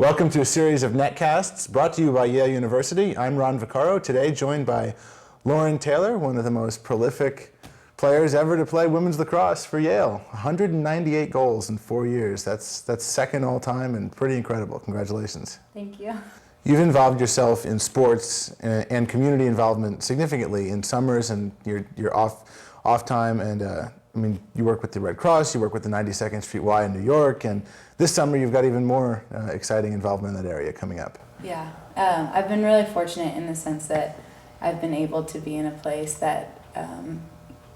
Welcome to a series of netcasts brought to you by Yale University. I'm Ron Vaccaro, today joined by Lauren Taylor, one of the most prolific players ever to play women's lacrosse for Yale. 198 goals in 4 years. That's second all time and pretty incredible. Congratulations. Thank you. You've involved yourself in sports and community involvement significantly in summers and your off time, and I mean, you work with the Red Cross, you work with the 92nd Street Y in New York, and this summer you've got even more exciting involvement in that area coming up. Yeah, I've been really fortunate in the sense that I've been able to be in a place that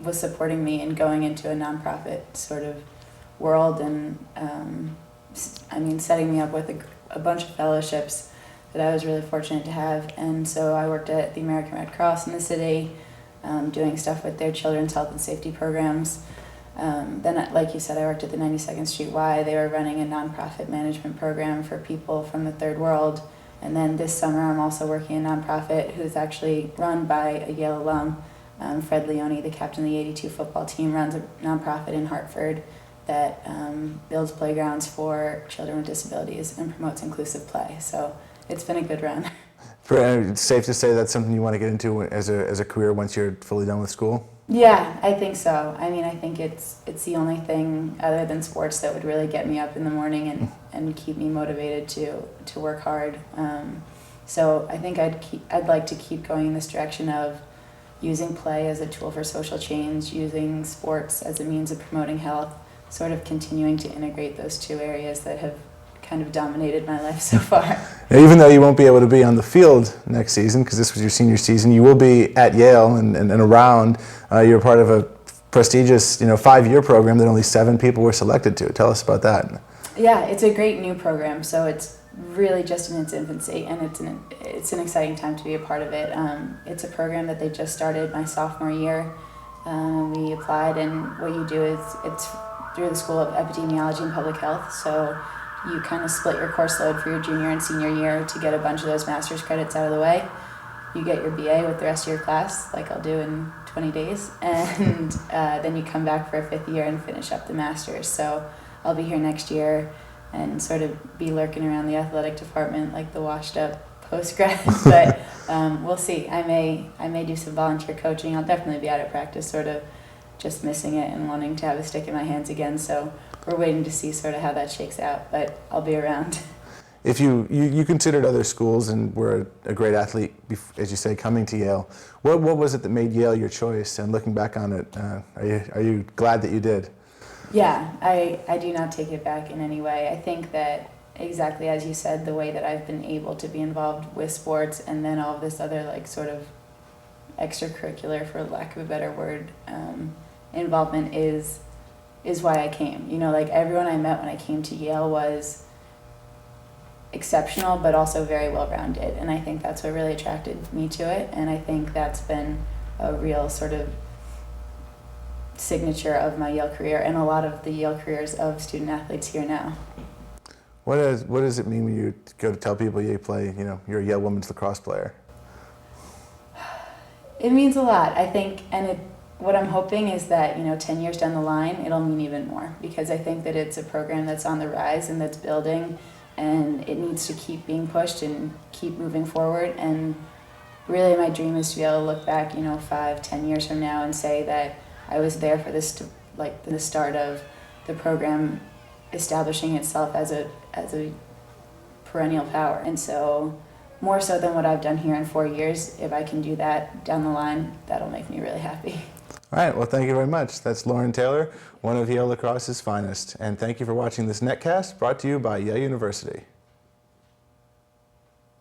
was supporting me in going into a nonprofit sort of world, and I mean, setting me up with a bunch of fellowships that I was really fortunate to have. And so I worked at the American Red Cross in the city, doing stuff with their children's health and safety programs. Then, like you said, I worked at the 92nd Street Y. They were running a nonprofit management program for people from the third world. And then this summer I'm also working in a nonprofit who's actually run by a Yale alum. Fred Leone, the captain of the 82 football team, runs a nonprofit in Hartford that builds playgrounds for children with disabilities and promotes inclusive play. So it's been a good run. It's safe to say that's something you want to get into as a career once you're fully done with school? Yeah, I think so. I mean, I think it's the only thing other than sports that would really get me up in the morning and keep me motivated to work hard. So I think I'd like to keep going in this direction of using play as a tool for social change, using sports as a means of promoting health, sort of continuing to integrate those two areas that have kind of dominated my life so far. Now, even though you won't be able to be on the field next season, because this was your senior season, you will be at Yale and around. You're part of a prestigious 5-year program that only 7 people were selected to. Tell us about that. Yeah, it's a great new program, so it's really just in its infancy, and it's an exciting time to be a part of it. It's a program that they just started my sophomore year. We applied, and what you do is it's through the School of Epidemiology and Public Health, so you kind of split your course load for your junior and senior year to get a bunch of those master's credits out of the way. You get your BA with the rest of your class, like I'll do in 20 days, and then you come back for a 5th year and finish up the master's. So I'll be here next year and sort of be lurking around the athletic department like the washed up post-grad, but we'll see. I may do some volunteer coaching. I'll definitely be out at practice, sort of just missing it and wanting to have a stick in my hands again. So we're waiting to see sort of how that shakes out, but I'll be around. If you considered other schools and were a great athlete, as you say, coming to Yale, what was it that made Yale your choice? And looking back on it, are you glad that you did? Yeah, I do not take it back in any way. I think that exactly as you said, the way that I've been able to be involved with sports and then all of this other like sort of extracurricular, for lack of a better word, involvement is why I came. Like everyone I met when I came to Yale was exceptional, but also very well-rounded, and I think that's what really attracted me to it, and I think that's been a real sort of signature of my Yale career and a lot of the Yale careers of student athletes here now. What does it mean when you go to tell people you play, you're a Yale women's lacrosse player? It means a lot, I think, and what I'm hoping is that 10 years down the line it'll mean even more, because I think that it's a program that's on the rise and that's building, and it needs to keep being pushed and keep moving forward. And really my dream is to be able to look back 5-10 years from now and say that I was there for this, like the start of the program establishing itself as a perennial power. And so more so than what I've done here in 4 years, if I can do that down the line, that'll make me really happy. All right, well, thank you very much. That's Lauren Taylor, one of Yale Lacrosse's finest. And thank you for watching this netcast brought to you by Yale University.